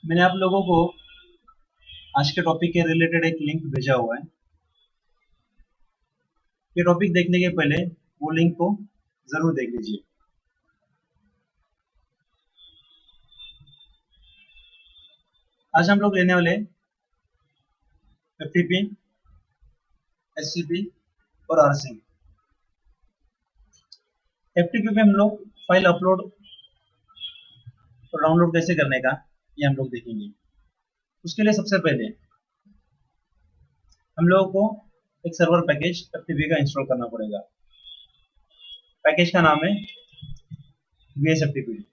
मैंने आप लोगों को आज के टॉपिक के रिलेटेड एक लिंक भेजा हुआ है। ये टॉपिक देखने के पहले वो लिंक को जरूर देख लीजिए। आज हम लोग लेने वाले एफटीपी, एससीपी और आरसिंग। एफटीपी पे हम लोग फाइल अपलोड और डाउनलोड कैसे करने का ये हम लोग देखेंगे। उसके लिए सबसे पहले हम लोगों को एक सर्वर पैकेज एफटीपी का इंस्टॉल करना पड़ेगा। पैकेज का नाम है VSFTP।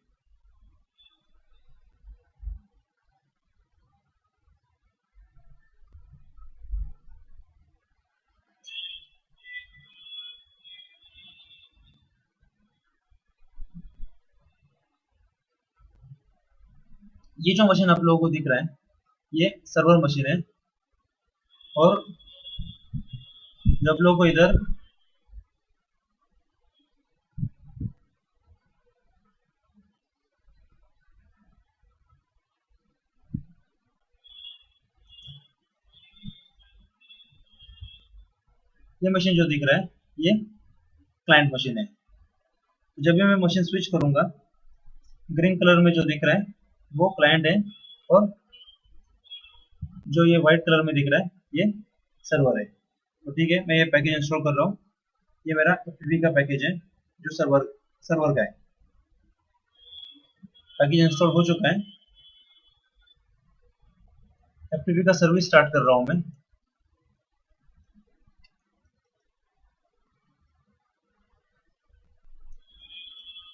ये जो मशीन आप लोगों को दिख रहा है ये सर्वर मशीन है, और जब लोगों को इधर ये मशीन जो दिख रहा है ये क्लाइंट मशीन है। तो जब भी मैं मशीन स्विच करूंगा, ग्रीन कलर में जो दिख रहा है वो क्लाइंट है, और जो ये व्हाइट कलर में दिख रहा है ये सर्वर है। तो ठीक है, मैं ये पैकेज इंस्टॉल कर रहा हूँ। ये मेरा एफटीपी का पैकेज है जो सर्वर का है। पैकेज इंस्टॉल हो चुका है। एफटीपी का सर्विस स्टार्ट कर रहा हूँ मैं।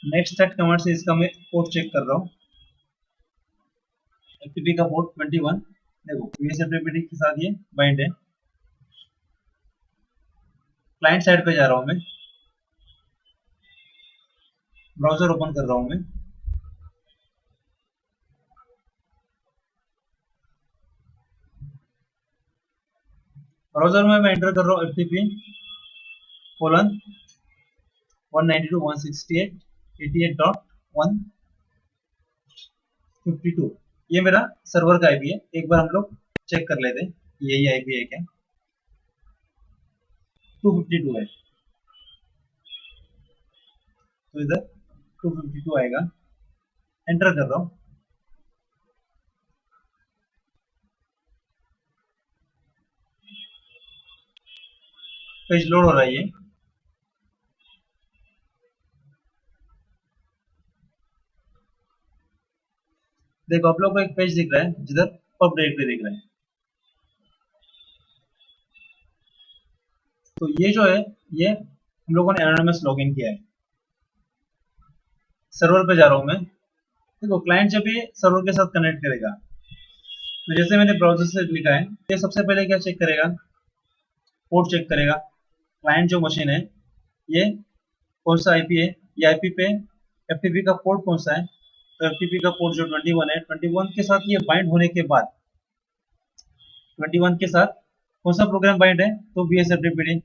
नेक्स्ट स्टार्ट कमांड से इसका मैं पोर्ट चेक कर रहा हूँ। एफटीपी का पोर्ट 21, देखो VSFTP के साथ ये बाइंड है। क्लाइंट साइड पे जा रहा हूँ मैं, ब्राउजर ओपन कर रहा हूँ मैं। ब्राउजर में मैं एंटर कर रहा हूँ FTP:192.168.152। ये मेरा सर्वर का आईपी है। एक बार हम लोग चेक कर लेते हैं यही आईपी है क्या। 252 है, तो इधर 252 आएगा। एंटर कर रहा हूँ। पेज लोड हो रहा है ये। देखो आप लोग को एक पेज दिख रहा है जिधर पब डायरेक्टरी दिख रहा है। तो ये जो है ये हम लोगों ने एनोनिमस लॉगिन किया है। सर्वर पे जा रहा हूँ मैं। देखो क्लाइंट जब भी सर्वर के साथ कनेक्ट करेगा, तो जैसे मैंने ब्राउजर से लिखा है, ये सबसे पहले क्या चेक करेगा, पोर्ट चेक करेगा। क्लाइंट जो मशीन है ये कौन सा आईपी है, ये आईपी पे एफटीपी का पोर्ट कौन सा है। तो एफटीपी का पोर्ट जो 21 है, 21 के साथ ये बाइंड होने के बाद 21 के साथ कौन सा प्रोग्राम बाइंड है, तो VSFTP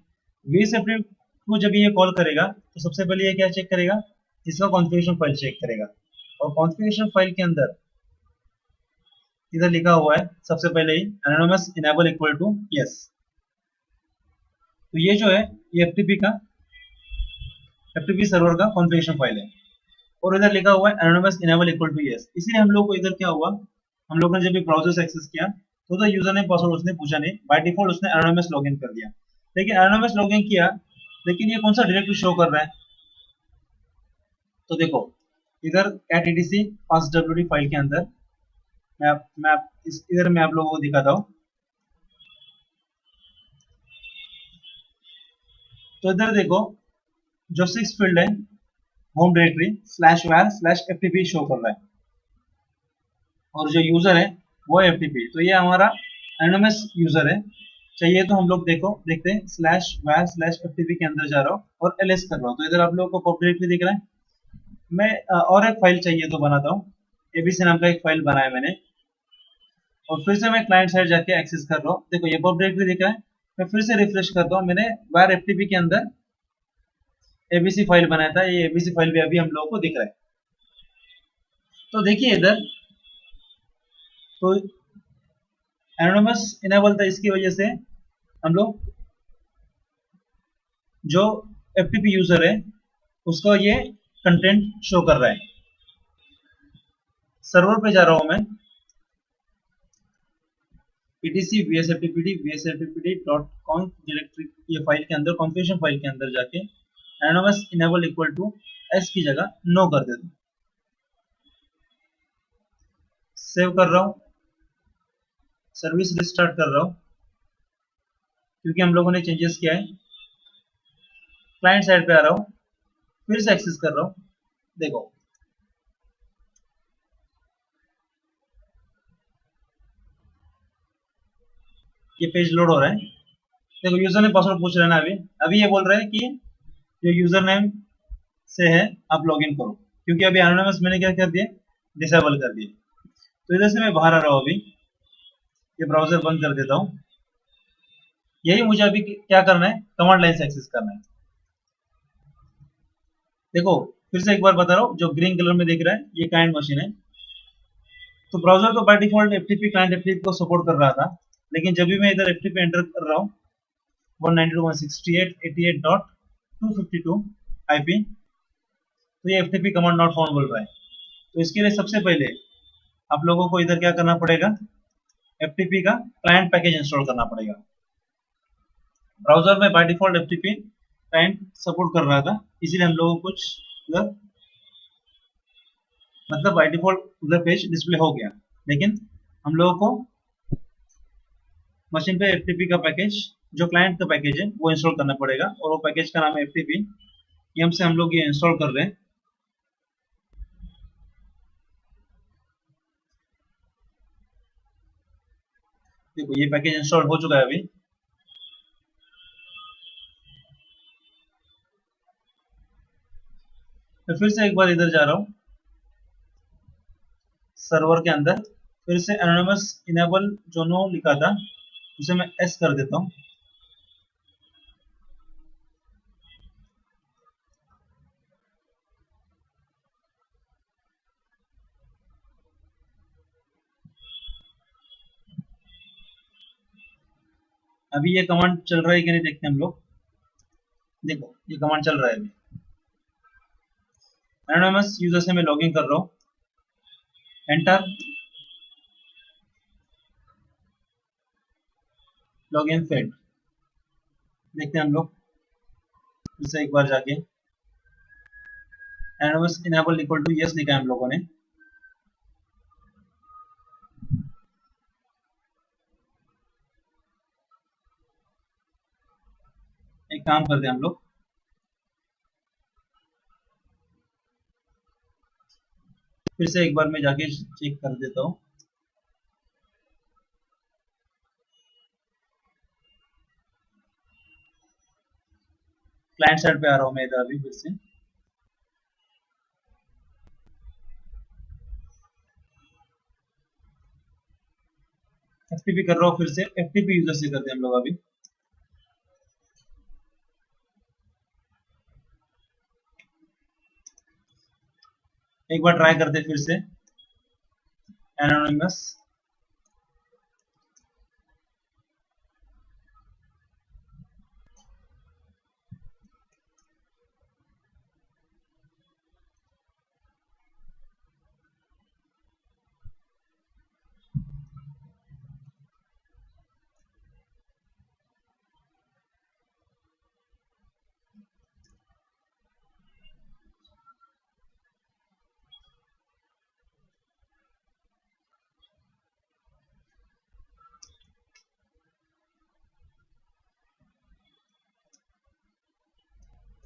को जब ये कॉल करेगा तो सबसे पहले ये क्या चेक करेगा, इसका कॉन्फ़िगरेशन फाइल चेक करेगा। और कॉन्फ़िगरेशन फाइल के अंदर इधर लिखा हुआ है सबसे पहले ही anonymous enable equal to yes. तो ये जो है ये एफटीपी सर्वर का कॉन्फ़िगरेशन फाइल है, और इधर लिखा हुआ है anonymous enable equal to yes. इसलिए हम लोग को इधर क्या हुआ, हम लोग ने जब भी ब्राउजर से एक्सेस किया तो यूजर ने पासवर्ड उसने पूछा नहीं, बाय डिफॉल्ट उसने एनोनिमस लॉगिन कर दिया। लेकिन एनोनिमस लॉगिन किया, लेकिन ये कौन सा डायरेक्टरी शो कर रहा है, तो देखो इधर cat etc passwd फाइल के अंदर इधर मैं आप लोगों को दिखाता हूँ। तो इधर देखो जो 6 फील्ड है होम डायरेक्टरी /var/ftp शो कर रहा है, और जो यूजर है वो है FTP। तो ये हमारा एनोनिमस यूजर है। चाहिए तो हम लोग देखते हैं /var/ftp के अंदर जा रहा हूँ और ls कर रहा हूँ। तो इधर आप लोगों को पब डायरेक्टरी दिख रहा है। मैं और एक फाइल चाहिए तो बनाता हूँ। ABC नाम का एक फाइल बनाया मैंने, और फिर से मैं क्लाइंट साइड जाके एक्सेस कर रहा हूँ। देखो ये पब डायरेक्टरी दिख रहा है। मैं फिर से रिफ्रेश करता हूँ। मैंने var FTP के अंदर ABC फाइल बनाया था, ये ABC फाइल भी अभी हम लोगों को दिख रहा है। तो देखिए इधर तो एनोनिमस इनेबल था, इसकी वजह से हम लोग जो एफटीपी यूजर है उसको ये कंटेंट शो कर रहा है। सर्वर पे जा रहा हूं मैं, etc vsftpd डायरेक्टरी, ये फाइल के अंदर कॉन्फ़िगरेशन फाइल के अंदर जाके anonymous enable equal to yes की जगह नो कर देता हूं। सेव कर रहा हूं, सर्विस रिस्टार्ट कर रहा हूं, क्योंकि हम लोगों ने चेंजेस किया है। क्लाइंट साइड पे आ रहा हूं, फिर से एक्सेस कर रहा हूं, देखो ये पेज लोड हो रहा है। देखो यूजर ने पासवर्ड पूछ रहा है ना, अभी अभी ये बोल रहा है कि जो यूजर नेम से है आप लॉगिन करो, क्योंकि अभी एनोनिमस मैंने क्या कर दिया, डिसेबल कर दिया। तो इधर से मैं बाहर आ रहा हूँ, अभी ये ब्राउजर बंद कर देता हूँ। यही मुझे अभी क्या करना है, कमांड लाइन से एक्सेस करना है। देखो फिर से एक बार बता रहा हूँ, जो ग्रीन कलर में दिख रहा है ये क्लाइंट मशीन है। तो ब्राउजर तो by default FTP client FTP को सपोर्ट कर रहा था, लेकिन जब भी मैं इधर एफटीपी एंटर कर रहा हूँ 192.168.88.252 आईपी, तो ये एफटीपी कमांड नॉट फाउंड बोल रहा है। तो इसके लिए सबसे पहले आप लोगों को इधर क्या करना पड़ेगा, एफटीपी का क्लाइंट पैकेज इंस्टॉल करना पड़ेगा। ब्राउजर में by default FTP client support कर रहा था, इसीलिए हम लोगों को कुछ उधर मतलब बाय डिफॉल्ट उधर पेज डिस्प्ले हो गया, लेकिन हम लोगों को मशीन पे एफटीपी का पैकेज, जो क्लाइंट का पैकेज है वो इंस्टॉल करना पड़ेगा, और वो पैकेज का नाम है एफटीपी। ये हमसे हम लोग ये इंस्टॉल कर रहे हैं। देखो ये पैकेज इंस्टॉल हो चुका है अभी। मैं फिर से एक बार इधर जा रहा हूँ सर्वर के अंदर, फिर से एनोनिमस इनेबल जो नो लिखा था उसे मैं एस कर देता हूँ। अभी ये कमांड चल रहा है कि नहीं देखते हम लोग। देखो ये कमांड चल रहा है अभी। एनोनिमस यूजर से मैं लॉगिन कर रहा हूँ, एंटर लॉगिन फेड। देखते हैं हम लोग फिर से एक बार जाके, anonymous enable equal to yes लिखा है हम लोगों ने। एक काम करते हैं हम लोग, फिर से एक बार मैं जाके चेक कर देता हूँ। क्लाइंट साइड पे आ रहा हूँ मैं इधर अभी फिर से। एफटीपी कर रहा हूँ, फिर से एफटीपी यूजर से करते हैं हम लोग अभी। एक बार ट्राई करते हैं फिर से एनोनिमस।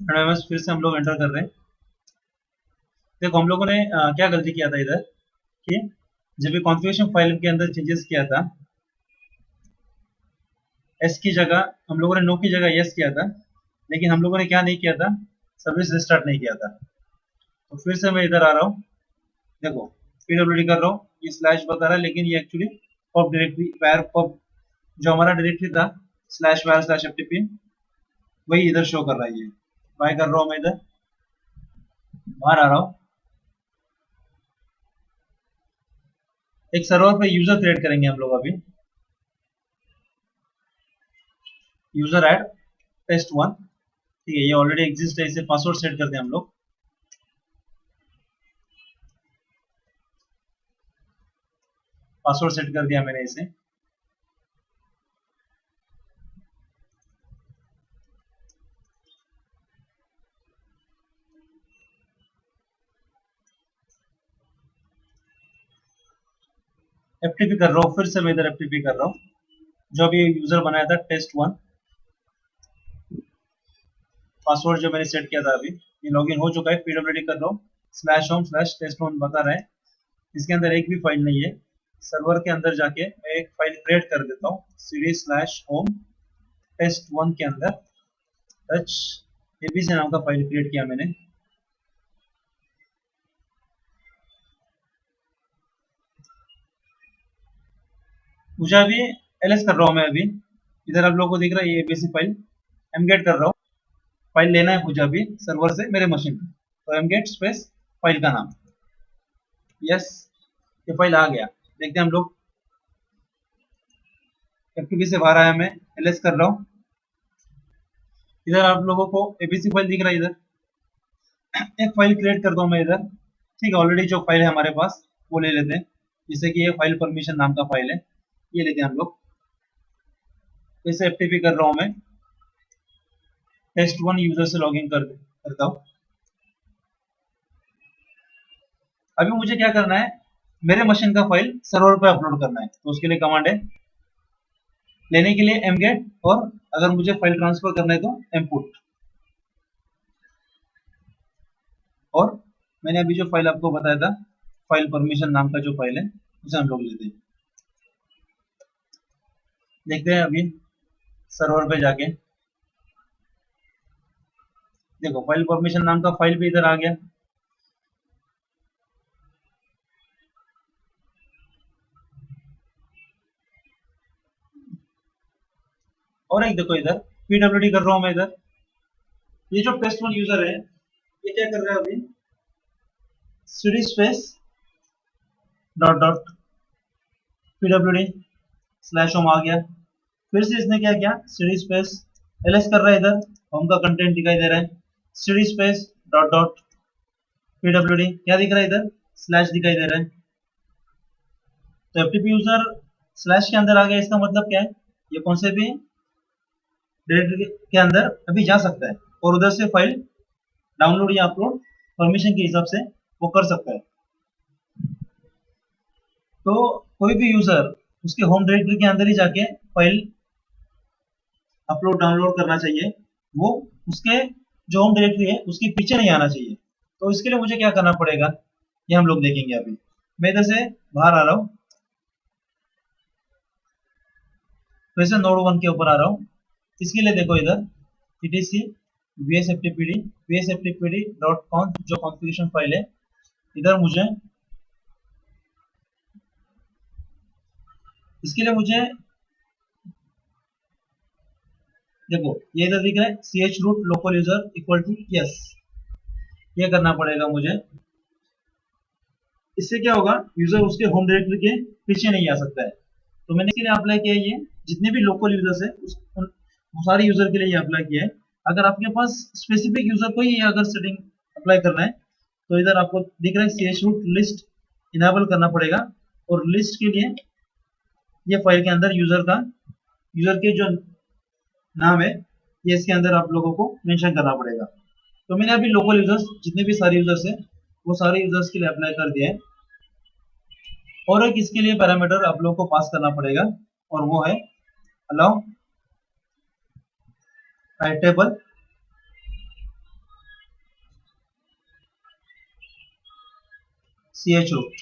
एनोनिमस फिर से हम लोग एंटर कर रहे हैं। देखो हम लोगों ने क्या गलती किया था इधर, कि जब भी कॉन्फ़िगरेशन फाइल के अंदर चेंजेस किया था, एस की जगह हम लोगों ने नो की जगह यस किया था, लेकिन हम लोगों ने क्या नहीं किया था, सर्विस रिस्टार्ट नहीं किया था। तो फिर से मैं इधर आ रहा हूँ, देखो पीडब्ल्यूडी कर रहा हूँ, ये स्लैश बता रहा है, लेकिन ये actually pub directory wire pub जो हमारा डायरेक्टरी था स्लैश वायर स्लैश एफटीपी, वही इधर शो कर रहा है। ये बाय कर रहा हूँ मैं, इधर बाहर आ रहा हूँ। एक सर्वर पे यूजर क्रिएट करेंगे हम लोग अभी, यूजर ऐड test1, ठीक है, ये ऑलरेडी एग्जिस्ट है, इसे पासवर्ड सेट करते हैं हम लोग। पासवर्ड सेट कर दिया मैंने इसे। एफटीपी कर रहा हूँ, फिर से मैं इधर एफटीपी कर रहा हूँ, जो अभी यूजर बनाया था test1, पासवर्ड जो मैंने सेट किया था अभी, ये लॉगिन हो चुका है, pwd कर रहा हूँ, /home/test1 बता रहा है। इसके अंदर एक भी फाइल नहीं है। सर्वर के अंदर जाके मैं एक फाइल क्रिएट कर देता हूँ, cd/home test1 के अंदर टच abc नाम का फाइल क्रिएट किया मैंने। मुझे अभी ls कर रहा हूँ मैं अभी, इधर आप लोगों को दिख रहा है ये abc फाइल, mget कर रहा हूँ, फाइल लेना है मुझे अभी सर्वर से मेरे मशीन पे, तो mget स्पेस फाइल का नाम, यस, ये फाइल आ गया। देखते हैं हम लोग, एफटीपी से बाहर आया मैं, ls कर रहा हूँ, इधर आप लोगों को abc फाइल दिख रहा है, इधर एक फाइल क्रिएट करता हूँ मैं इधर, ठीक है, ऑलरेडी जो फाइल है हमारे पास वो ले लेते हैं, जैसे कि ये फाइल परमिशन नाम का फाइल है, ये लेते हैं हम लोग। इसे एफटीपी कर रहा हूँ मैं, test1 यूजर से लॉगिन करता हूँ। अभी मुझे क्या करना है, मेरे मशीन का फाइल सर्वर पे अपलोड करना है, तो उसके लिए कमांड है लेने के लिए mget, और अगर मुझे फाइल ट्रांसफर करना है तोmput। और मैंने अभी जो फाइल आपको बताया था, फाइल परमिशन नाम का जो फाइल है, उसे हम लोग लेते हैं। देखते हैं अभी सर्वर पे जाके, देखो फाइल परमिशन नाम का फाइल भी इधर आ गया। और एक देखो इधर pwd कर रहा हूं मैं इधर, ये जो test1 यूजर है ये क्या कर रहा है अभी, cd space dot dot pwd/home आ गया। फिर से इसने क्या किया, cd स्पेस ls कर रहा है, इधर होम का कंटेंट दिखाई दे रहा है, cd space dot dot pwd क्या दिख रहा है, इधर स्लैश दिखाई दे रहा है। तो एफटीपी यूजर स्लैश के अंदर आ गया, इसका मतलब क्या है, ये कौन से भी डायरेक्टरी के अंदर अभी जा सकता है और उधर से फाइल डाउनलोड या अपलोड परमिशन के हिसाब से वो कर सकता है। तो कोई भी यूजर उसके होम डायरेक्टरी के अंदर ही जाके फाइल अपलोड डाउनलोड करना चाहिए, वो उसके जो होम डायरेक्टरी है उसके पीछे नहीं आना चाहिए। तो इसके लिए मुझे क्या करना पड़ेगा, ये हम लोग देखेंगे अभी। मैं इधर से बाहर आ रहा हूँ, फिर से नोड 1 के ऊपर आ रहा हूँ। इसके लिए देखो इधर etc vsftpd जो कॉन्फ़िगरेशन फाइल है, इधर मुझे इसके लिए मुझे देखो ये इधर दिख रहा है chroot local user equal to yes, ये करना पड़ेगा मुझे। इससे क्या होगा, यूजर उसके होम डायरेक्टरी के पीछे नहीं आ सकता है। तो मैंने इसके लिए अप्लाई किया है, ये जितने भी लोकल यूजर्स है वो सारे यूजर के लिए ये अप्लाई किया है। अगर आपके पास स्पेसिफिक यूजर को ही अगर सेटिंग अप्लाई करना है तो इधर आपको दिख रहा है chroot लिस्ट इनेबल करना पड़ेगा, और लिस्ट के लिए ये फाइल के अंदर यूजर के जो नाम है ये इसके अंदर आप लोगों को मेंशन करना पड़ेगा। तो मैंने अभी लोकल यूजर्स जितने भी सारे यूजर्स है वो सारे यूजर्स के लिए अप्लाई कर दिया है। और एक इसके लिए पैरामीटर आप लोगों को पास करना पड़ेगा, और वो है allow writeable chroot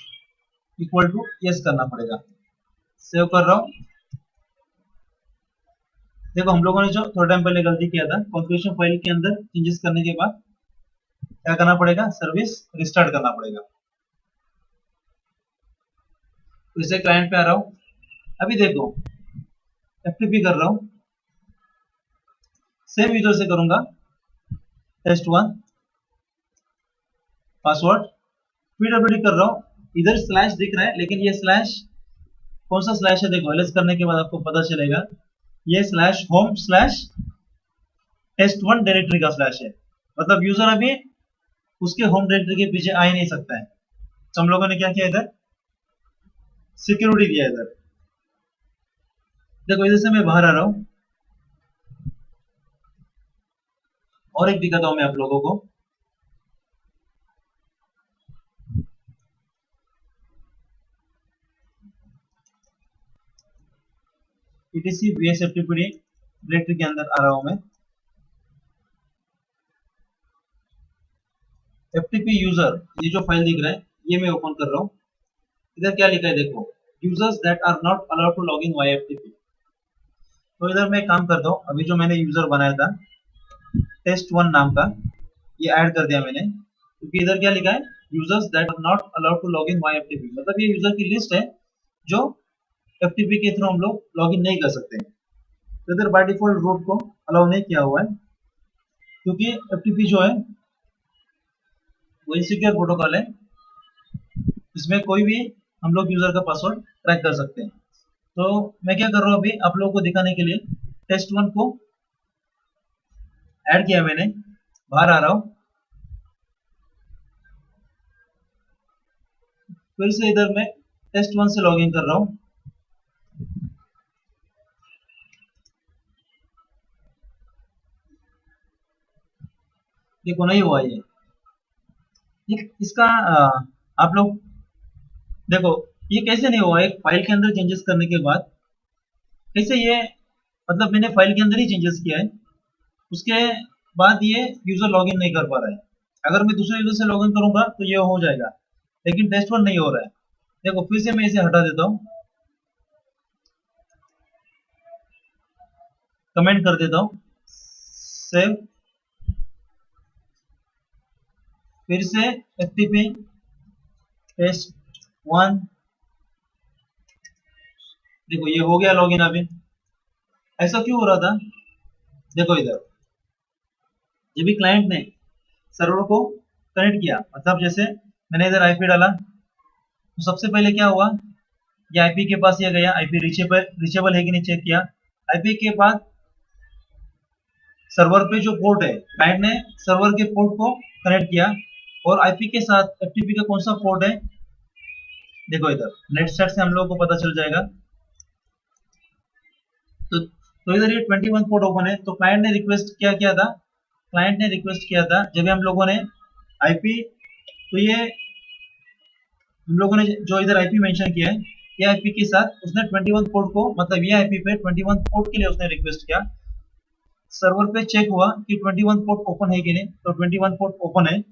equal to yes करना पड़ेगा। सेव कर रहा हूँ। देखो हम लोगों ने जो थोड़ा टाइम पहले गलती किया था, कॉन्फ़िगरेशन फाइल के अंदर चेंजेस करने के बाद क्या करना पड़ेगा, सर्विस रिस्टार्ट करना पड़ेगा। तो इसे क्लाइंट पे आ रहा हूँ, अभी देखो एफटीपी कर रहा हूँ, सेम यूजर से करूंगा, test1 पासवर्ड pwd कर रहा हूँ, इधर स्लैश दिख रहा है, लेकिन ये स्लैश कौन सा स्लैश है, देखो एलएस करने के बाद आपको पता चलेगा, ये स्लैश होम स्लैश टेस्ट1 डायरेक्टरी का स्लैश है। मतलब यूजर अभी उसके होम डायरेक्टरी के पीछे आ ही नहीं सकता है। तो हम लोगों ने क्या किया, इधर सिक्योरिटी दिया। इधर देखो, इधर से मैं बाहर आ रहा हूं और एक दिखाता हूं मैं आप लोगों को। ईटीसी VSFTPD डायरेक्टरी के अंदर आ रहा हूं मैं। FTP यूजर, ये जो फाइल दिख रहा है ये मैं ओपन कर रहा हूं। इधर क्या लिखा है देखो, users that are not allowed to log in via FTP। तो इधर मैं काम करता हूं, अभी जो मैंने यूजर बनाया था टेस्ट1 नाम का, ये ऐड कर दिया मैंने, क्योंकि इधर क्या लिखा है, users that are not allowed to log in via FTP। मतलब ये यूजर की लिस्ट है जो FTP के थ्रू हम लोग लॉग इन नहीं कर सकते। तो इधर बाय डिफॉल्ट रूट को अलाउ नहीं किया हुआ है, क्योंकि FTP जो है वो सिक्योर प्रोटोकॉल है, इसमें कोई भी हम लोग यूजर का पासवर्ड ट्रैक कर सकते हैं। तो मैं क्या कर रहा हूँ, अभी आप लोगों को दिखाने के लिए टेस्ट1 को ऐड किया मैंने, बाहर आ रहा हूँ, फिर से इधर मैं टेस्ट1 से लॉगिन कर रहा हूँ। देखो नहीं हुआ ये, इसका आप लोग देखो, ये कैसे नहीं हुआ, एक फाइल के अंदर चेंजेस करने के बाद कैसे ये, मतलब मैंने फाइल के अंदर ही चेंजेस किया है, उसके बाद ये यूजर लॉगिन नहीं कर पा रहा है। अगर मैं दूसरे यूजर से लॉगिन करूंगा तो ये हो जाएगा, लेकिन टेस्ट1 नहीं हो रहा है। देखो फिर से मैं इसे हटा देता हूँ, कमेंट कर देता हूँ, सेव, फिर से FTP टेस्ट1। देखो ये हो गया लॉगिन अभी। ऐसा क्यों हो रहा था, देखो इधर जब भी क्लाइंट ने सर्वर को कनेक्ट किया, मतलब जैसे मैंने इधर आईपी डाला, तो सबसे पहले क्या हुआ, ये आईपी के पास ये गया, आईपी रीचेबल है कि नहीं चेक किया। आईपी के बाद सर्वर पे जो पोर्ट है, क्लाइंट ने सर्वर के पोर्ट को कनेक्ट किया, और आईपी के साथ FTP का कौन सा पोर्ट है, देखो इधर नेट स्टैट से हम लोगों को पता चल जाएगा। तो इधर ये 21 पोर्ट ओपन है। तो क्लाइंट ने रिक्वेस्ट क्या किया था, क्लाइंट ने रिक्वेस्ट किया था जब हम लोगों ने आईपी, तो ये हम लोगों ने जो इधर आईपी मेंशन किया है, ये आईपी के साथ उसने 21 पोर्ट को, मतलब ये आईपी पे 21 पोर्ट के लिए उसने रिक्वेस्ट किया। सर्वर पे चेक हुआ कि 21 पोर्ट ओपन है कि नहीं, तो 21 पोर्ट ओपन है।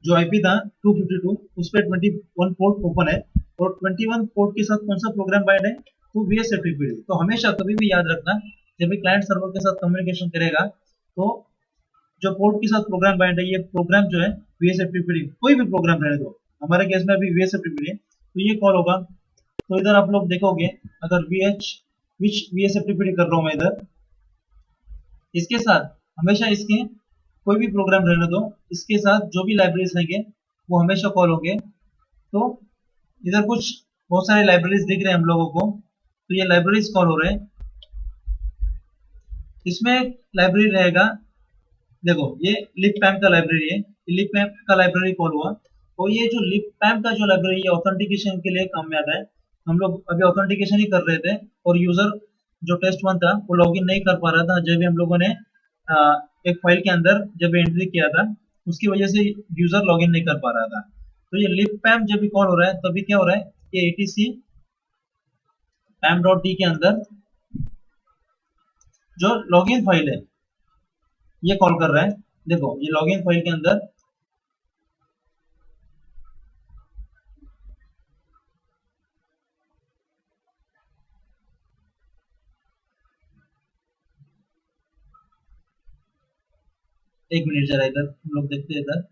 जो आईपी था 252, उस पर 21 पोर्ट ओपन है, और 21 पोर्ट के साथ कौन सा प्रोग्राम बाइंड है, तो VSFTPD। तो हमेशा कभी भी याद रखना, जब भी क्लाइंट सर्वर के साथ कम्युनिकेशन करेगा, तो जो पोर्ट के साथ प्रोग्राम बाइंड है, ये प्रोग्राम जो है VSFTPD, कोई भी प्रोग्राम रहने दो, हमारे केस में अभी VSFTPD है, तो ये कॉल होगा। तो इधर आप लोग देखोगे, अगर VSFTPD कर रहा हूँ मैं इधर, इसके साथ हमेशा इसके कोई भी प्रोग्राम रहने दो, इसके साथ जो भी लाइब्रेरीज रहेंगे वो हमेशा कॉल होंगे। तो इधर कुछ बहुत सारे लाइब्रेरीज दिख रहे हैं हम लोगों को, तो ये लाइब्रेरीज कॉल हो रहे हैं। इसमें लाइब्रेरी रहेगा, देखो ये लिपपैम का लाइब्रेरी है, लिपपैम का लाइब्रेरी कॉल हुआ। और ये जो लिपपैम का जो लाइब्रेरी है ऑथेंटिकेशन के लिए काम में आता है। हम लोग अभी ऑथेंटिकेशन ही कर रहे थे, और यूजर जो टेस्ट1 था वो लॉगिन नहीं कर पा रहा था, जब भी हम लोगों ने एक फाइल के अंदर जब एंट्री किया था, उसकी वजह से यूजर लॉगिन नहीं कर पा रहा था। तो ये लिपपैम जब भी कॉल हो रहा है, तभी क्या हो रहा है, ये etc pam.d के अंदर जो लॉगिन फाइल है ये कॉल कर रहा है। देखो ये लॉगिन फाइल के अंदर, एक मिनट जरा इधर हम लोग देखते हैं इधर।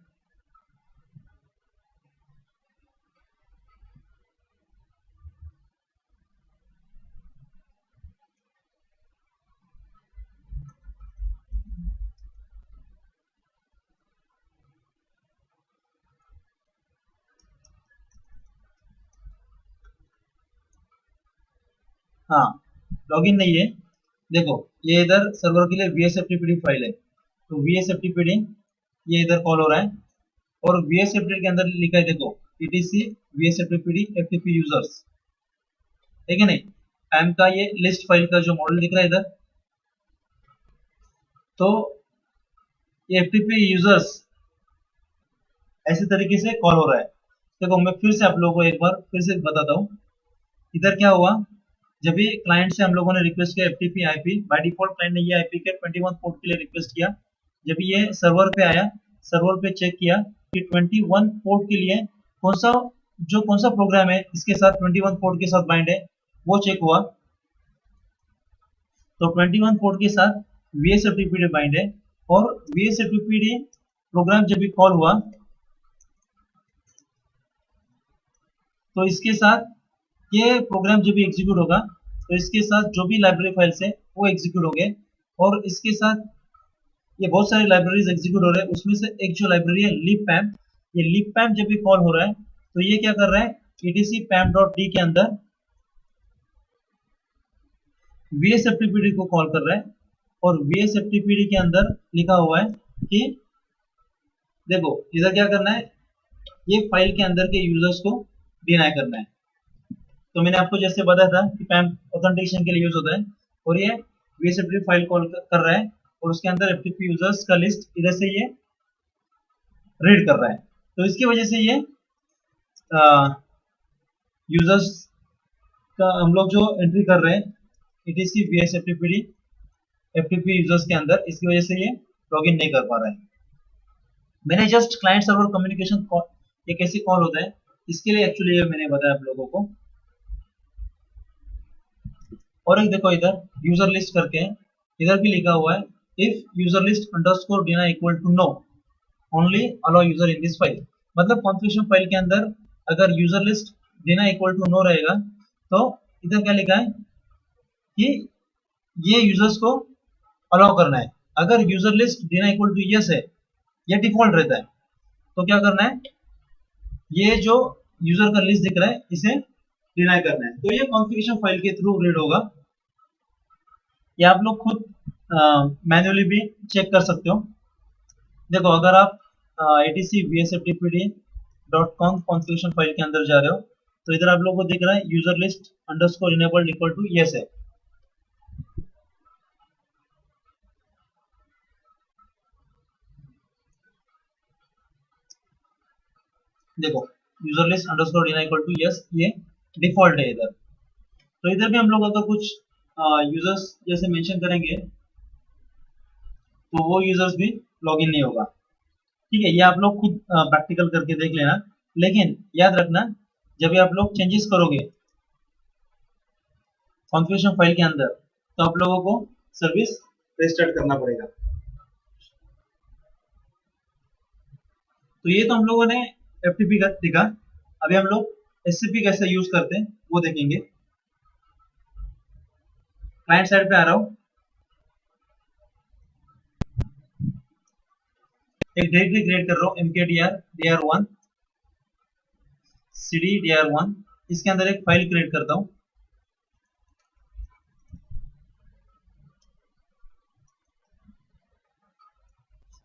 हाँ, लॉगिन नहीं है। देखो ये इधर सर्वर के लिए vsftpd फाइल है, तो vsftpd ये इधर कॉल हो रहा है, और vsftpd के अंदर लिखा है देखो etc vsftpd ftp यूजर्स, ठीक है नहीं। पैम का ये लिस्ट फाइल का जो मॉडल दिख रहा है इधर, तो ये ftp यूजर्स ऐसे तरीके से कॉल हो रहा है। देखो मैं फिर से आप लोगों को एक बार फिर से बताता हूँ। इधर क्या हुआ, जब भी क्लाइंट से हम लोगों ने रिक्वेस्ट किया FTP IP, by default client ने ये IP के 21 पोर्ट के लिए रिक्वेस्ट किया। जब ये सर्वर पे आया, सर्वर पे चेक किया कि 21 पोर्ट के लिए कौन सा प्रोग्राम है इसके साथ 21 पोर्ट के साथ बाइंड है, वो चेक हुआ। तो 21 पोर्ट के साथ VSFTPD बाइंड है, और VSFTPD प्रोग्राम जब भी कॉल हुआ तो इसके साथ ये प्रोग्राम जब भी एग्जीक्यूट होगा तो इसके साथ जो भी लाइब्रेरी फाइल्स है वो एग्जीक्यूट हो गए, और इसके साथ ये बहुत सारी लाइब्रेरीज एग्जीक्यूट हो रहे हैं। उसमें से एक जो लाइब्रेरी है libpam, ये libpam जब भी कॉल हो रहा है तो ये क्या कर रहा है, etc pam.d के अंदर vsftpd को कॉल कर रहा है, और vsftpd के अंदर लिखा हुआ है कि देखो इधर क्या करना है, ये फाइल के अंदर के यूजर्स को डिनाई करना है। तो मैंने आपको जैसे बताया था कि पैम ऑथेंटिकेशन के लिए यूज होता है, और ये vsftpd फाइल कॉल कर रहा है, और उसके अंदर ftp यूजर्स का लिस्ट इधर से ये रीड कर रहा है। तो इसकी वजह से ये यूजर्स का हम लोग जो एंट्री कर रहे हैं etc vsftpd ftp यूजर्स के अंदर, इसकी वजह से ये लॉगिन नहीं कर पा रहा है। मैंने जस्ट क्लाइंट सर्वर कम्युनिकेशन ये कैसे कॉल होता है इसके लिए एक्चुअली ये मैंने बताया आप लोगों को। और एक देखो इधर यूजर लिस्ट करके है, इधर भी लिखा हुआ है if user list underscore deny equal to no only allow user in this file. मतलब कॉन्फ़िगरेशन फाइल के अंदर अगर user list deny equal to no रहेगा तो इधर क्या लिखा है कि ये यूजर्स को अलाउ करना है। अगर user list deny equal to yes है, ये डिफॉल्ट रहता है, तो क्या करना है, ये जो यूजर का लिस्ट दिख रहा है इसे डिनाई करना है। तो ये कॉन्फ़िगरेशन फाइल के थ्रू रीड होगा। ये आप लोग खुद मैन्युअली भी चेक कर सकते हो। देखो अगर आप etc vsftpd.conf कॉन्फ़िगरेशन फाइल के अंदर जा रहे हो तो इधर आप लोगों को दिख रहा है user list underscore enabled equal to yes है। देखो user list underscore deny equal to yes, ये डिफॉल्ट है इधर। तो इधर भी हम लोग अगर कुछ यूजर्स जैसे मेंशन करेंगे तो वो यूजर्स भी लॉगिन नहीं होगा। ठीक है, ये आप लोग खुद प्रैक्टिकल करके देख लेना, लेकिन याद रखना जब भी आप लोग चेंजेस करोगे कॉन्फ़िगरेशन फाइल के अंदर तो आप लोगों को सर्विस रिस्टार्ट करना पड़ेगा। तो ये तो हम लोगों ने FTP का देखा। अभी हम लोग SCP कैसे यूज करते हैं वो देखेंगे। क्लाइंट साइड पे आ रहा हूँ, एक डायरेक्टरी क्रिएट कर रहा हूँ mkdir dir1 cd dir1, इसके अंदर एक फाइल क्रिएट करता हूँ।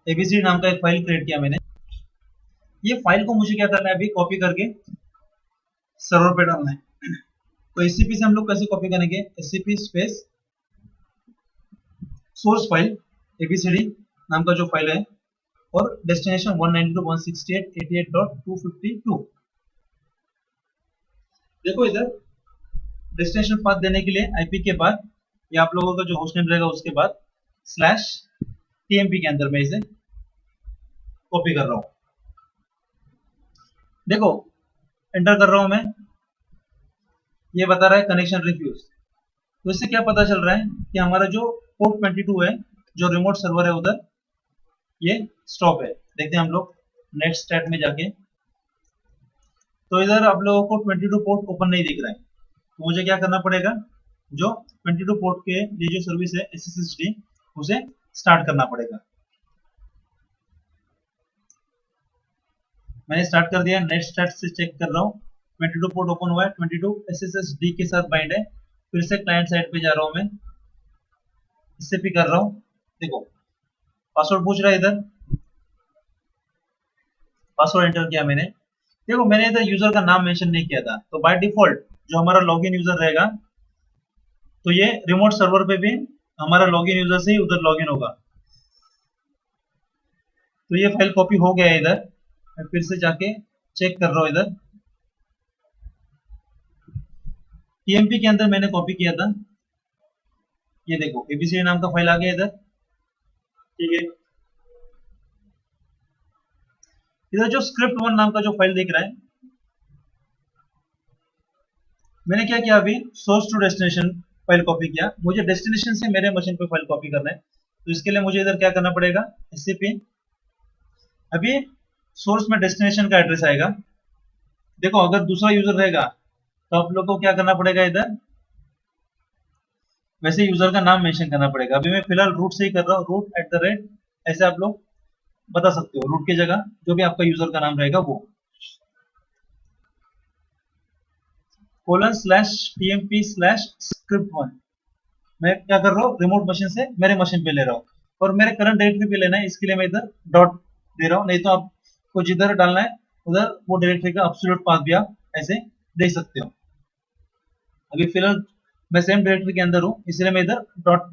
abc नाम का एक फाइल क्रिएट किया मैंने। ये फाइल को मुझे क्या करना है, अभी कॉपी करके सर्वर पे डालना है। तो SCP से हम लोग कैसे कॉपी करेंगे, SCP space source file abcd नाम का जो फाइल है, और डेस्टिनेशन 192.168.88.252। देखो इधर डेस्टिनेशन पाथ देने के लिए आईपी के बाद या आप लोगों का जो होस्ट नेम रहेगा उसके बाद /tmp के अंदर मैं इसे कॉपी कर रहा हूं। देखो एंटर कर रहा हूं मैं, ये बता रहा है कनेक्शन रिफ्यूज। तो इससे क्या पता चल रहा है कि हमारा जो पोर्ट 22 है, जो रिमोट सर्वर है उधर, ये स्टॉप है। देखते हैं हम लोग नेक्स्ट स्टेट में जाके, तो इधर आप लोगों को 22 पोर्ट ओपन नहीं दिख रहा है। तो मुझे क्या करना पड़ेगा, जो 22 पोर्ट के लिए जो सर्विस है SSHD उसे स्टार्ट करना पड़ेगा। मैंने स्टार्ट कर दिया, नेक्स्ट स्टार्ट से चेक कर रहा हूँ 22 पोर्ट ओपन हुआ है, 22 SSHD के साथ बाइंड है, फिर से क्लाइंट साइड पे जा रहा हूँ मैं, इससे भी कर रहा हूँ। देखो पासवर्ड पूछ रहा है इधर, पासवर्ड एंटर किया मैंने। देखो मैंने इधर यूजर का नाम मेंशन नहीं किया था, तो बाय डिफॉल्ट जो हमारा लॉगिन यूजर रहेगा, तो ये रिमोट सर्वर पे भी हमारा लॉगिन यूजर से ही उधर लॉगिन होगा। तो ये फाइल कॉपी हो गया है इधर, मैं फिर से जाके चेक कर रहा हूँ इधर। टीएमपी के अंदर मैंने कॉपी किया था, ये देखो एबीसी नाम का फाइल आ गया इधर, ठीक है। इधर जो स्क्रिप्ट वन नाम का जो फाइल दिख रहा है, मैंने क्या किया अभी, source to destination file copy किया। मुझे डेस्टिनेशन से मेरे मशीन पे फाइल कॉपी करना है, तो इसके लिए मुझे इधर क्या करना पड़ेगा, एससीपी। अभी सोर्स में डेस्टिनेशन का एड्रेस आएगा। देखो अगर दूसरा यूजर रहेगा तो आप लोग को क्या करना पड़ेगा, इधर वैसे यूजर का नाम मेंशन करना पड़ेगा। अभी मैं फिलहाल रूट से ही कर रहा हूँ, रूट एट द रेट, ऐसे आप लोग बता सकते हो, रूट की जगह जो भी आपका यूजर का नाम रहेगा वो :/tmp/script1। मैं क्या कर रहा हूँ, रिमोट मशीन से मेरे मशीन पे ले रहा हूँ, और मेरे करंट डायरेक्टरी पे लेना है, इसके लिए मैं इधर डॉट दे रहा हूँ। नहीं तो आपको जिधर डालना है उधर वो डायरेक्टरी का एब्सोल्यूट पाथ भी आप ऐसे दे सकते हो। अभी फिलहाल मैं सेम डायरेक्टरी के अंदर हूँ, इसलिए मैं इधर डॉट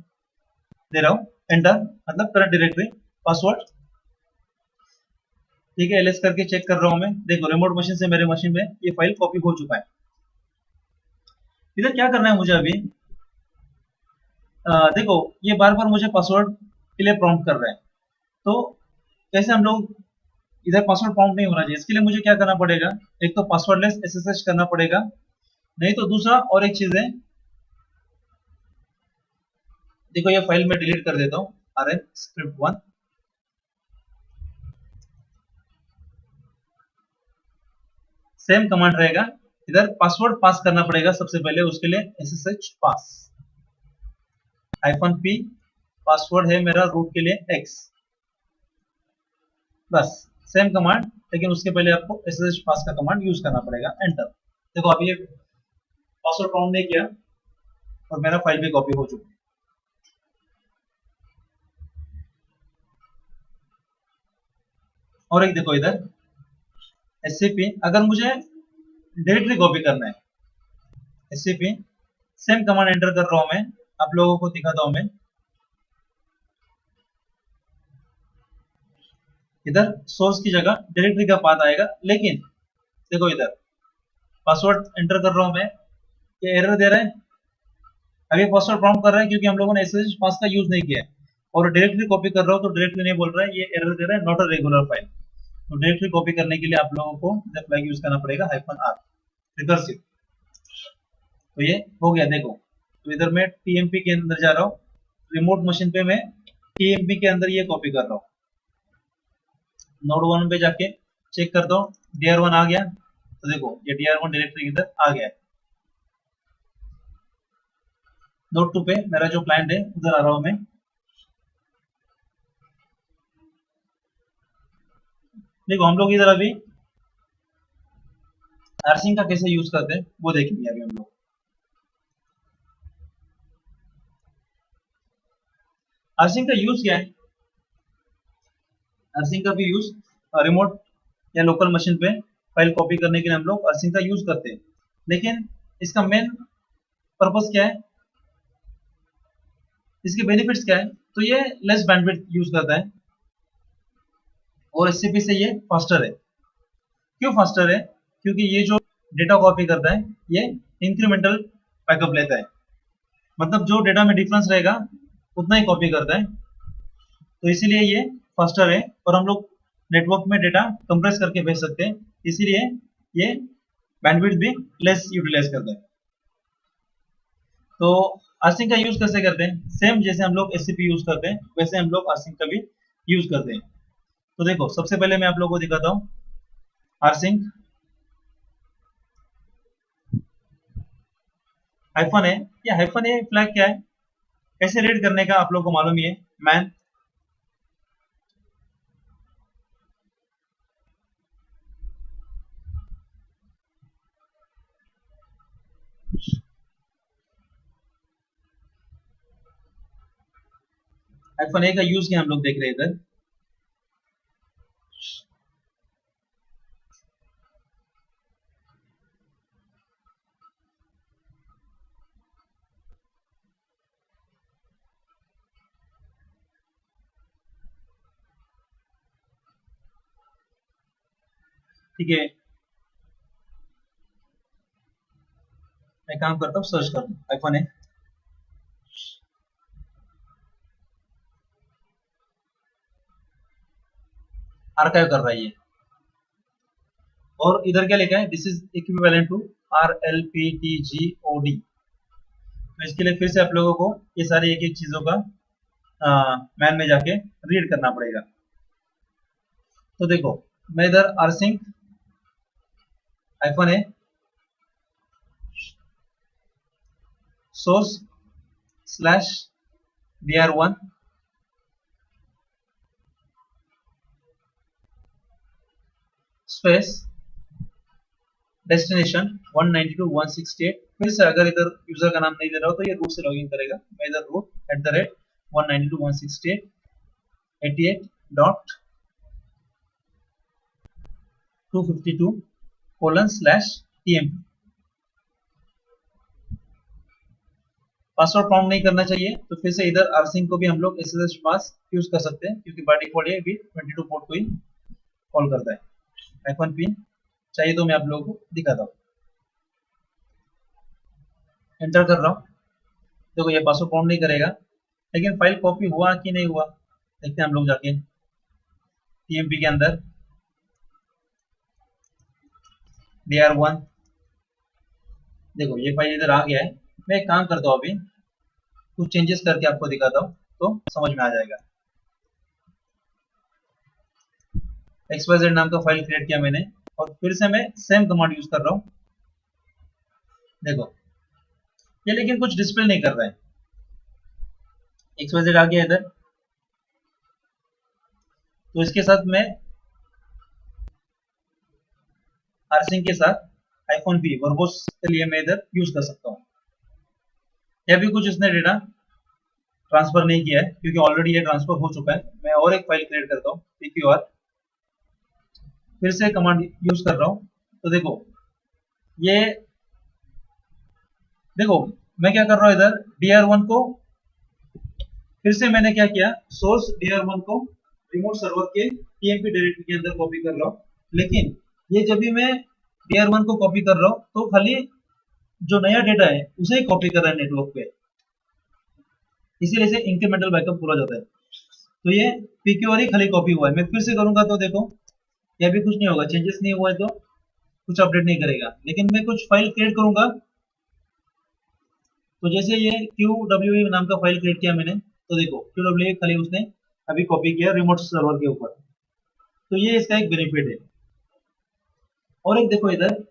दे रहा हूँ, एंटर, मतलब करंट डायरेक्टरी पासवर्ड, ठीक है। एलएस करके चेक कर रहा हूँ मैं। देखो रिमोट मशीन से मेरे मशीन में ये फाइल कॉपी हो चुका है। इधर क्या करना है मुझे अभी, देखो ये बार बार मुझे पासवर्ड के लिए प्रॉम्प्ट कर रहा है, तो कैसे हम लोग, इधर पासवर्ड प्रॉम्प्ट नहीं होना चाहिए, इसके लिए मुझे क्या करना पड़ेगा, एक तो पासवर्डलेस एसएसएच करना पड़ेगा, नहीं तो दूसरा और एक चीज है। देखो ये फाइल में डिलीट कर देता हूँ, rm script1। सेम कमांड रहेगा, इधर पासवर्ड पास करना पड़ेगा सबसे पहले, उसके लिए एसएसएच पास -p, पासवर्ड है मेरा रूट के लिए x, बस सेम कमांड, लेकिन उसके पहले आपको एसएसएच पास का कमांड यूज करना पड़ेगा, एंटर। देखो अभी ये पासवर्ड प्रॉम्प्ट नहीं किया और मेरा फाइल भी कॉपी हो चुका है। और एक देखो इधर एससीपी, अगर मुझे डायरेक्टरी कॉपी करना है, एससीपी सेम कमांड एंटर कर रहा हूं मैं, आप लोगों को दिखाता हूं मैं। इधर सोर्स की जगह डायरेक्टरी का पाथ आएगा, लेकिन देखो इधर पासवर्ड एंटर कर रहा हूं मैं, ये एरर दे रहा है। अभी पासवर्ड प्रॉम्प्ट कर रहा है क्योंकि हम लोगों ने एसएसएच पास का यूज नहीं किया है, और डायरेक्टरी कॉपी कर रहा हूं तो डायरेक्टरी नहीं बोल रहा है, ये एरर दे रहा है, नॉट अ रेगुलर फाइल। तो डायरेक्टरी कॉपी करने के लिए आप लोगों को फ्लैग यूज करना पड़ेगा -r, रिकर्सिव। तो ये हो गया देखो। तो इधर मैं टीएमपी के अंदर जा रहा हूँ, रिमोट मशीन पे मैं टीएमपी के अंदर ये कॉपी कर रहा हूँ, नोड 1 पे जाके चेक करता हूँ, dr1 आ गया, तो देखो ये dr1 डायरेक्टरी इधर आ गया। नोड 2 पे मेरा जो क्लाइंट है उधर आ रहा हूँ मैं। देखो हम लोग इधर अभी आरसिंग का कैसे यूज करते हैं वो देखेंगे अभी हम लोग। आरसिंग का यूज क्या है, आरसिंग का भी यूज रिमोट या लोकल मशीन पे फाइल कॉपी करने के लिए हम लोग आरसिंग का यूज करते हैं, लेकिन इसका मेन पर्पस क्या है, इसके बेनिफिट्स क्या है, तो ये लेस बैंडविड्थ यूज करता है, और एससीपी से ये फास्टर है। क्यों फास्टर है, क्योंकि ये जो डेटा कॉपी करता है ये इंक्रीमेंटल बैकअप लेता है, मतलब जो डेटा में डिफरेंस रहेगा उतना ही कॉपी करता है, तो इसीलिए ये फास्टर है, और हम लोग नेटवर्क में डेटा कंप्रेस करके भेज सकते हैं, इसीलिए ये बैंडविड्थ भी लेस यूटिलाइज करता है। तो आरसिंग का यूज कैसे करते हैं, सेम जैसे हम लोग एससीपी यूज करते हैं वैसे हम लोग आरसिंग का भी यूज करते हैं। तो देखो सबसे पहले मैं आप लोगों को दिखाता हूँ आरसिंग -है, ये -a फ्लैग क्या है, कैसे रीड करने का आप लोग को मालूम ही है, मैन आईफोन ए का यूज क्या हम लोग देख रहे हैं इधर। ठीक है, मैं काम करता हूँ, सर्च करता हूँ आईफोन ए। आर्काइव कर रहा है ये, और इधर क्या लिखा है, this is equivalent to RLPTGOD। तो इसके लिए फिर से आप लोगों को ये सारी एक एक चीजों का मैन में जाके रीड करना पड़ेगा। तो देखो, मैं इधर rsync आईफोन ए source slash dr1 space destination 192.168। फिर से अगर इधर यूजर का नाम नहीं दे रहा हो तो ये रूट से लॉगिन करेगा। मैं इधर रूट @192.168.88.252:/tmp। पासवर्ड प्रॉम्प्ट नहीं करना चाहिए। तो फिर से इधर rsync को भी हम लोग SSH पास यूज कर सकते हैं, क्योंकि बाय डिफॉल्ट ये भी 22 पोर्ट को ही कॉल करता है। आईफोन पिन चाहिए तो मैं आप लोगों को दिखाता हूँ। एंटर कर रहा हूँ, देखो ये पासवर्ड काउंट नहीं करेगा, लेकिन फाइल कॉपी हुआ कि नहीं हुआ देखते हैं हम लोग जाके टीएमपी के अंदर dr1। देखो ये फाइल इधर आ गया है। मैं एक काम करता हूँ, अभी कुछ चेंजेस करके आपको दिखाता हूँ तो समझ में आ जाएगा। XYZ नाम का फाइल क्रिएट किया मैंने, और फिर से मैं सेम कमांड यूज कर रहा हूँ। देखो ये लेकिन कुछ डिस्प्ले नहीं कर रहा है। XYZ आ गया इधर, तो इसके साथ मैं rsync के साथ आईफोन पी वर्बोस के लिए मैं इधर यूज कर सकता हूँ। यह भी कुछ इसने डेटा ट्रांसफर नहीं किया है, क्योंकि ऑलरेडी ये ट्रांसफर हो चुका है। मैं और एक फाइल क्रिएट करता हूँ pqr, फिर से कमांड यूज कर रहा हूँ। तो देखो ये, देखो मैं क्या कर रहा हूँ, इधर dr1 को फिर से मैंने क्या किया, सोर्स dr1 को रिमोट सर्वर के टीएमपी डायरेक्टरी के अंदर कॉपी कर रहा हूँ। लेकिन ये जब भी मैं dr1 को कॉपी कर रहा हूँ तो खाली जो नया डेटा है उसे ही कॉपी कर रहा है नेटवर्क पे, इसीलिए से इंक्रीमेंटल बैकअप पूरा जाता है। तो ये pqr ही खाली कॉपी हुआ है। मैं फिर से करूंगा तो देखो यह भी कुछ नहीं होगा, चेंजेस नहीं हुआ है तो कुछ अपडेट नहीं करेगा। लेकिन मैं कुछ फाइल क्रिएट करूंगा, तो जैसे ये QWE नाम का फाइल क्रिएट किया मैंने, तो देखो QWE खाली उसने अभी कॉपी किया रिमोट सर्वर के ऊपर। तो ये इसका एक बेनिफिट है। और एक देखो इधर,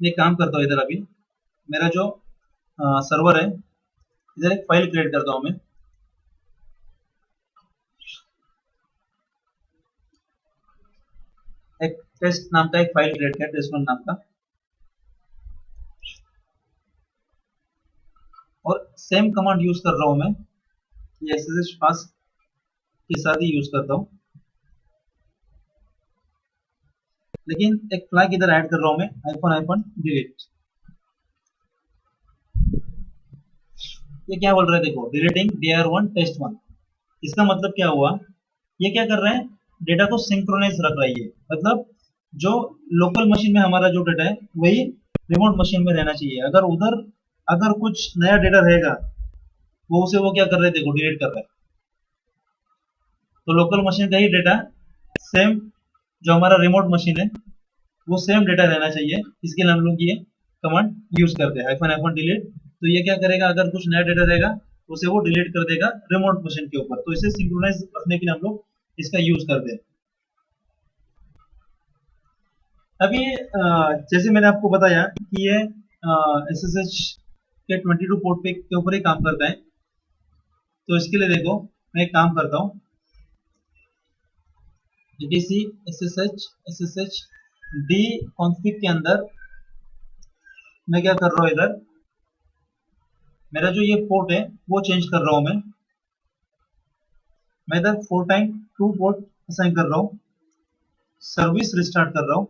मैं काम करता हूँ इधर, अभी मेरा जो सर्वर है इधर एक फाइल क्रिएट करता हूँ मैं। एक टेस्ट नाम का एक फाइल क्रिएट किया, टेस्ट1 नाम का, और सेम कमांड यूज कर रहा हूँ मैं, ये SSH पास के साथ ही यूज करता हूँ। लेकिन एक फ्लैग इधर ऐड कर रहा हूँ मैं, आईफोन डिलीट। ये क्या बोल रहा है, देखो डिलीटिंग dr1 test1। इसका मतलब क्या हुआ, ये क्या कर रहे हैं, डेटा को सिंक्रोनाइज रख रहा है। ये मतलब जो लोकल मशीन में हमारा जो डेटा है वही रिमोट मशीन में रहना चाहिए। अगर उधर अगर कुछ नया डेटा रहेगा वो उसे वो क्या कर रहे हैं, देखो डिलीट कर रहे हैं। तो लोकल मशीन का ही डेटा सेम जो हमारा रिमोट मशीन है वो सेम डेटा रहना चाहिए। इसके लिए हम लोग ये कमांड यूज करते हैं, आईफोन डिलीट। तो ये क्या करेगा, अगर कुछ नया डेटा रहेगा तो उसे वो डिलीट कर देगा रिमोट मशीन के ऊपर। तो इसे सिंक्रोनाइज रखने के लिए हम लोग इसका यूज करते हैं। अभी जैसे मैंने आपको बताया कि ये SSH के 22 पोर्ट पे के ऊपर ही काम करता है। तो इसके लिए देखो मैं एक काम करता हूँ, etc SSH d config के अंदर मैं क्या कर रहा हूँ इधर, मेरा जो ये पोर्ट है वो चेंज कर रहा हूँ मैं इधर 4 टाइम 2 पोर्ट असाइन कर रहा हूँ, सर्विस रिस्टार्ट कर रहा हूँ।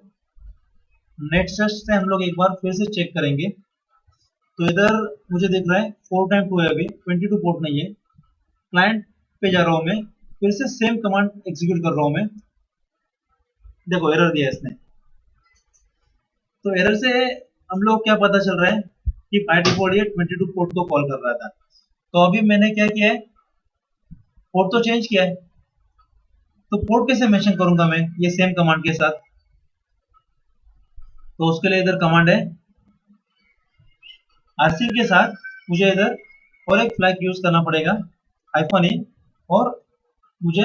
नेट सर्च से हम लोग एक बार फिर से चेक करेंगे, तो इधर मुझे दिख रहा है 4 टाइम 2 है, अभी 22 पोर्ट नहीं है। क्लाइंट पे जा रहा हूँ मैं, फिर से सेम कमांड एग्जीक्यूट कर रहा हूँ मैं। देखो एरर दिया इसने, तो एरर से हम लोग क्या पता चल रहा है कि बाय डिफॉल्ट ये 22 पोर्ट को कॉल कर रहा था। तो अभी मैंने क्या किया है, पोर्ट तो चेंज किया है, तो पोर्ट कैसे मेंशन करूंगा मैं ये सेम कमांड के साथ। तो उसके लिए इधर कमांड है आरसिंग के साथ, मुझे इधर और एक फ्लैग यूज करना पड़ेगा -e, और मुझे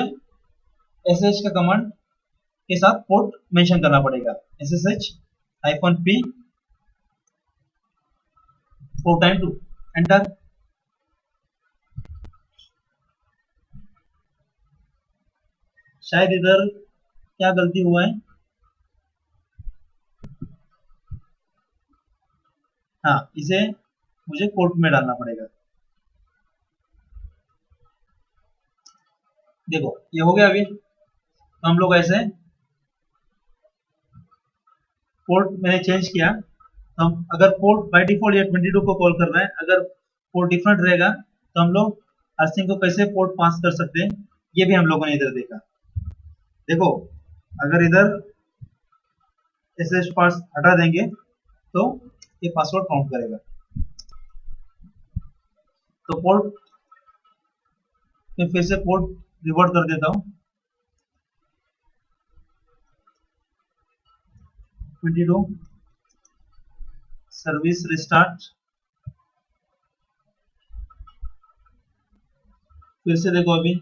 sh का कमांड के साथ पोर्ट मेंशन करना पड़ेगा ssh-p 4 टाइम 2 एंटर। शायद इधर क्या गलती हुआ है, हाँ इसे मुझे पोर्ट में डालना पड़ेगा। देखो ये हो गया अभी। तो हम लोग ऐसे पोर्ट मैंने चेंज किया, तो हम अगर पोर्ट बाय डिफॉल्ट ये 22 को कॉल कर रहा है, अगर पोर्ट डिफरेंट रहेगा तो हम लोग अर्सिंग को कैसे पोर्ट पास कर सकते हैं, ये भी हम लोगों ने इधर देखा। देखो अगर इधर एसएस पास हटा देंगे तो ये पासवर्ड काउंट करेगा। तो पोर्ट मैं फिर से पोर्ट रिवर्ट कर देता हूँ 22 सर्विस रिस्टार्ट। फिर से देखो अभी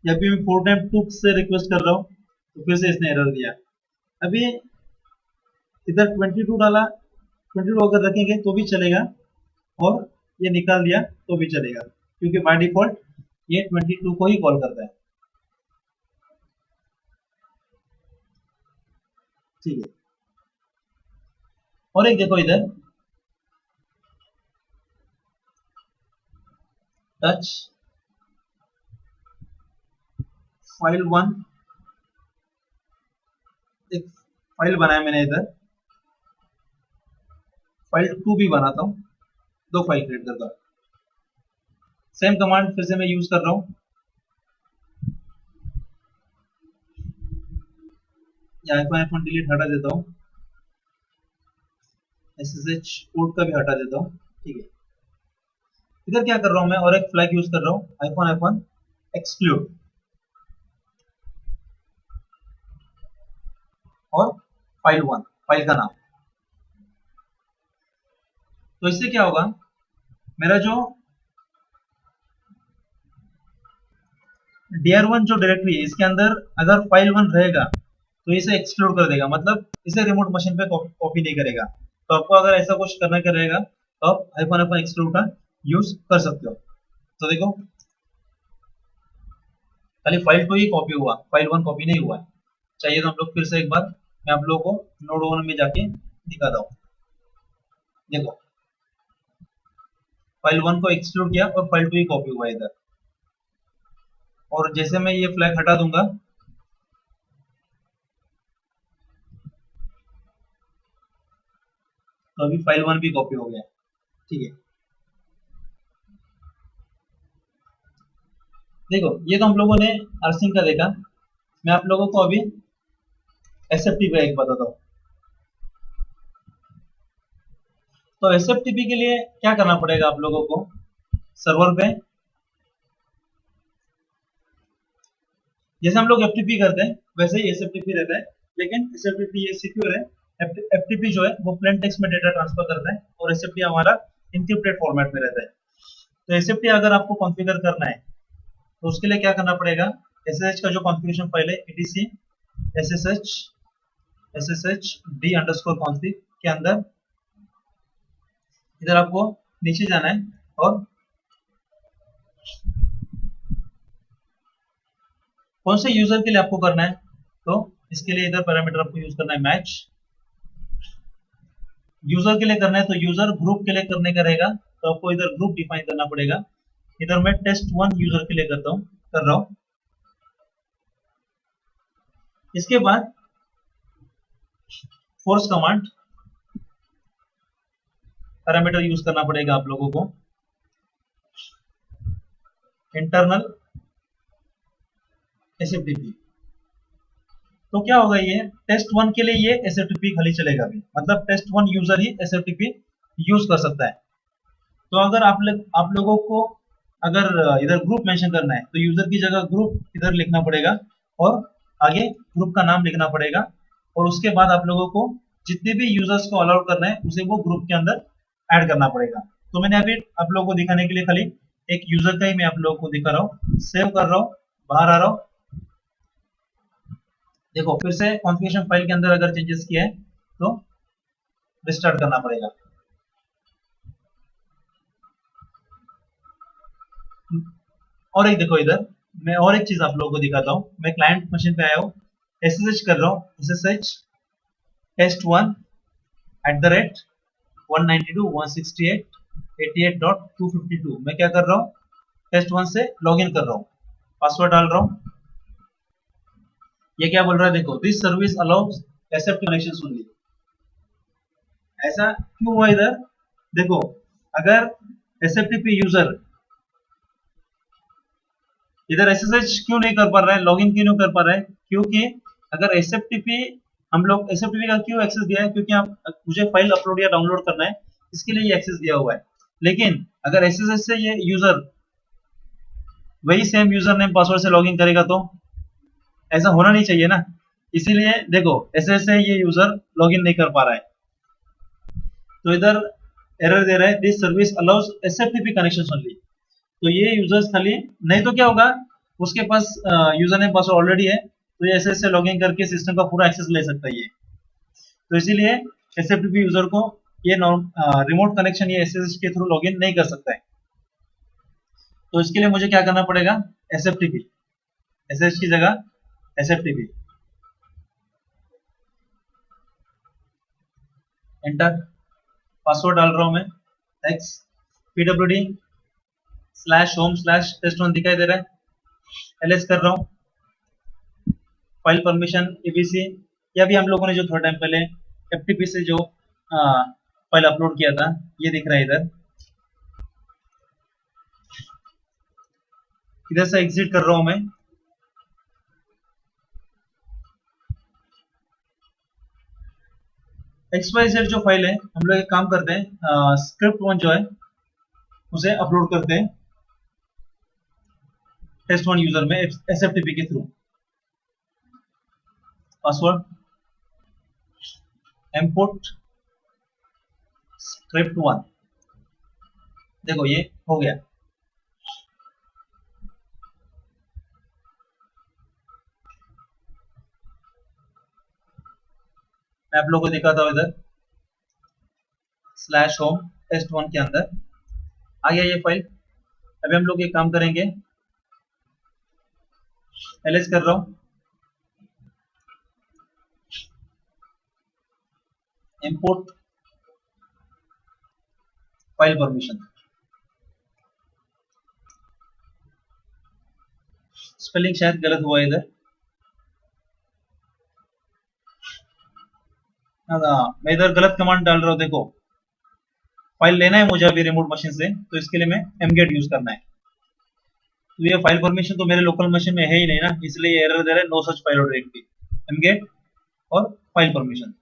मैं 4 टाइम 2 से रिक्वेस्ट कर रहा हूँ, तो फिर से इसने एरर दिया। अभी इधर 22 डाला, 22 अगर रखेंगे तो भी चलेगा, और ये निकाल दिया तो भी चलेगा, क्योंकि बाय डिफॉल्ट ये 22 को ही कॉल करता है। ठीक है, और एक देखो इधर टच फाइल 1, एक फाइल बनाया मैंने, इधर फाइल 2 भी बनाता हूँ, 2 फाइल क्रिएट करता हूँ। सेम कमांड फिर से मैं यूज कर रहा हूँ, आईफोन डिलीट हटा देता हूँ, SSH कोड का भी हटा देता हूँ। ठीक है, इधर क्या कर रहा हूँ मैं, और एक फ्लैग यूज कर रहा हूँ आईफोन एक्सक्लूड, और फाइल 1 फाइल का नाम। तो इससे क्या होगा, मेरा जो dir1 जो डायरेक्टरी है इसके अंदर अगर फाइल 1 रहेगा तो इसे एक्सक्लूड कर देगा, मतलब इसे रिमोट मशीन पे कॉपी नहीं करेगा। तो आपको अगर ऐसा कुछ करना का रहेगा तो आप एक्सक्लूड का यूज कर सकते हो। तो देखो खाली फाइल 2 ही कॉपी हुआ, फाइल 1 कॉपी नहीं हुआ है। चाहिए तो हम लोग फिर से एक बार मैं आप लोगों को नोड 1 में जाके दिखाता हूँ। देखो फाइल 1 को एक्सक्लूड किया और फाइल 2 ही कॉपी हुआ इधर, और जैसे मैं ये फ्लैग हटा दूंगा तो अभी फाइल 1 भी कॉपी हो गया। ठीक है, देखो ये तो हम लोगों ने अर्सिंग का देखा। मैं आप लोगों को अभी एसएफटीपी का एक बताता हूँ। तो एसएफटीपी के लिए क्या करना पड़ेगा आप लोगों को, सर्वर पे जैसे हम लोग एफटीपी करते हैं वैसे ही एसएफटीपी रहता है, लेकिन एसएफटीपी ये सिक्योर है। एफटीपी जो है वो प्लेन टेक्स्ट में डेटा ट्रांसफर करता है, और एसएफटी हमारा इनक्रिप्टेड फॉर्मेट में रहता है। तो एसएफटी अगर आपको कॉन्फ़िगर करना है तो उसके लिए क्या करना पड़ेगा, एसएसएच का जो कॉन्फ़िगरेशन फाइल है etc ssh d underscore config के अंदर इधर आपको नीचे जाना है, और कौन से यूजर के लिए आपको करना है, तो इसके लिए इधर पैरामीटर आपको यूज करना है यूजर के लिए करना है तो यूजर, ग्रुप के लिए करने का रहेगा तो आपको इधर ग्रुप डिफाइन करना पड़ेगा। इधर मैं test1 यूजर के लिए कर रहा हूँ। इसके बाद फोर्स कमांड पैरामीटर यूज करना पड़ेगा आप लोगों को, इंटरनल एसएफटीपी। तो क्या होगा, ये test1 के लिए ये एसएफटीपी खाली चलेगा अभी, मतलब test1 यूजर ही एसएफटीपी यूज कर सकता है। तो अगर आप लोगों को अगर इधर ग्रुप मेंशन करना है तो यूजर की जगह ग्रुप इधर लिखना पड़ेगा और आगे ग्रुप का नाम लिखना पड़ेगा, और उसके बाद आप लोगों को जितने भी यूजर्स को अलाउ करना है उसे वो ग्रुप के अंदर ऐड करना पड़ेगा। तो मैंने अभी आप लोगों को दिखाने के लिए खाली एक यूजर का ही मैं आप लोगों को दिखा रहा हूँ। सेव कर रहा हूँ, बाहर आ रहा हूँ। देखो फिर से कॉन्फ़िगरेशन फाइल के अंदर अगर चेंजेस किया है तो रिस्टार्ट करना पड़ेगा। और एक देखो, इधर मैं और एक चीज आप लोगों को दिखाता हूँ। मैं क्लाइंट मशीन पे आया हूँ, एसएसएच कर रहा हूँ, एसएसएच test1 @192.168.88.252। मैं क्या कर रहा हूँ, test1 से लॉगिन कर रहा हूँ, पासवर्ड डाल रहा हूँ। ये क्या बोल रहा है देखो, this service allows accept connection only. ऐसा क्यों हुआ इधर देखो, अगर एसएफटीपी यूजर इधर एसएसएच क्यों नहीं कर पा रहा है, लॉगिन क्यों नहीं कर पा रहा है, क्योंकि अगर एसएफटीपी हम लोग एसएफटीपी का क्यों एक्सेस दिया है, क्योंकि आप मुझे फाइल अपलोड या डाउनलोड करना है, इसके लिए ये एक्सेस दिया हुआ है। लेकिन अगर एसएसएच से ये यूजर वही सेम यूजर नेम पासवर्ड से लॉगिन करेगा तो ऐसा होना नहीं चाहिए ना। इसीलिए देखो एसएसएच से ये यूजर लॉगिन नहीं कर पा रहा है, तो इधर एरर दे रहा है, this service allows SFTP connection only. तो ये यूजर्स खाली, नहीं तो क्या होगा, उसके पास यूजर नेम पासवर्ड ऑलरेडी है तो ये एसएसएच से लॉगिन करके सिस्टम का पूरा एक्सेस ले सकता है ये। तो इसीलिए एसएफटीपी यूजर को ये रिमोट कनेक्शन ये एसएसएच के थ्रू लॉगिन नहीं कर सकता है। तो इसके लिए मुझे क्या करना पड़ेगा, एसएफटीपी, एसएसएच की जगह एसएफटीपी, एंटर, पासवर्ड डाल रहा हूं मैं, एक्स pwd /home/test1 दिखाई दे रहा है, एलएस कर रहा हूँ, फाइल परमिशन एबीसी, या भी हम लोगों ने जो थोड़ा टाइम पहले एफटीपी से जो फाइल अपलोड किया था ये दिख रहा है इधर। इधर से एग्जिट कर रहा हूं मैं, XYZ जो फाइल है हम लोग एक काम करते हैं, स्क्रिप्ट1 जो है उसे अपलोड करते हैं test1 यूजर में एसएफटीपी के थ्रू। पासवर्ड इंपोर्ट script1, देखो ये हो गया। मैं आप लोगों को दिखाता हूँ, इधर /home test1 के अंदर आ गया ये फाइल। अभी हम लोग एक काम करेंगे, एलएस कर रहा हूँ, इंपोर्ट फाइल परमिशन, स्पेलिंग शायद गलत हुआ है इधर, मैं इधर गलत कमांड डाल रहा हूँ। देखो फाइल लेना है मुझे अभी रिमोट मशीन से, तो इसके लिए मैं mget यूज करना है। तो ये फाइल परमिशन तो मेरे लोकल मशीन में है ही नहीं ना, इसलिए एरर दे रहा है, नो सच फाइल और डायरेक्टरी, mget और फाइल परमिशन।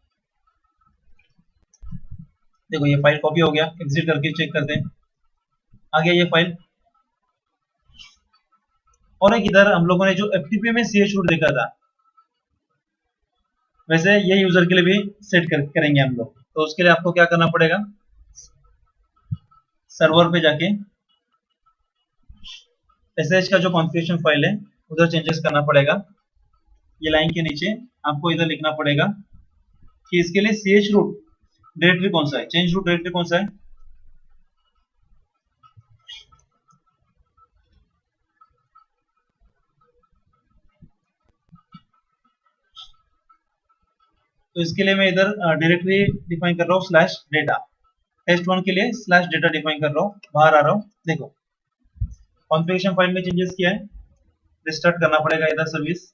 देखो ये फाइल कॉपी हो गया, एग्जिट करके चेक करते हैं, आ गया ये फाइल। और एक इधर हम लोगों ने जो एफटीपी में ch रूट देखा था, वैसे ये यूजर के लिए भी सेट करेंगे हम लोग। तो उसके लिए आपको क्या करना पड़ेगा, सर्वर पे जाके एसएच का जो कॉन्फ़िगरेशन फाइल है उधर चेंजेस करना पड़ेगा। ये लाइन के नीचे आपको इधर लिखना पड़ेगा कि इसके लिए ch रूट डायरेक्टरी कौन सा है, चेंज रूट डायरेक्टरी कौन सा है। तो इसके लिए मैं इधर डायरेक्टरी डिफाइन कर रहा हूँ स्लैश डेटा, test1 के लिए स्लैश डेटा डिफाइन कर रहा हूँ, बाहर आ रहा हूँ। देखो कॉन्फ़िगरेशन फाइल में चेंजेस किया है, रिस्टार्ट करना पड़ेगा इधर सर्विस।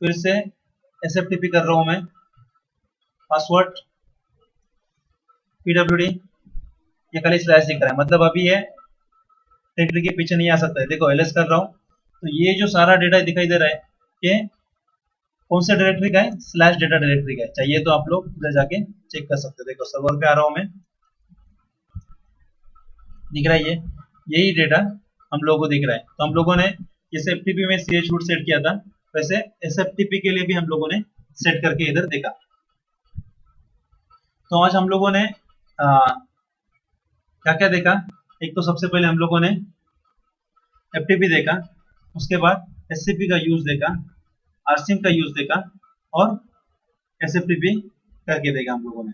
फिर से SFTP कर रहा हूँ मैं, पासवर्ड PWD, ये खाली स्लैश दिख रहा है, मतलब अभी ये डायरेक्टरी के पीछे नहीं आ सकता है। देखो एलएस कर रहा हूँ तो ये जो सारा डेटा दिखाई दे रहा है ये कौन सा डायरेक्टरी का है, स्लैश डेटा डायरेक्टरी का है। चाहिए तो आप लोग इधर जाके चेक कर सकते हो। देखो सर्वर पे आ रहा हूँ मैं, दिख रहा है ये, यही डेटा हम लोगों को दिख रहा है। तो हम लोगों ने जैसे FTP में ch root सेट किया था, वैसे SFTP के लिए भी हम लोगों ने सेट करके इधर देखा। तो आज हम लोगों ने क्या क्या देखा, एक तो सबसे पहले हम लोगों ने FTP देखा, उसके बाद SCP का यूज देखा, RSIM का यूज देखा और SFTP करके देखा हम लोगों ने।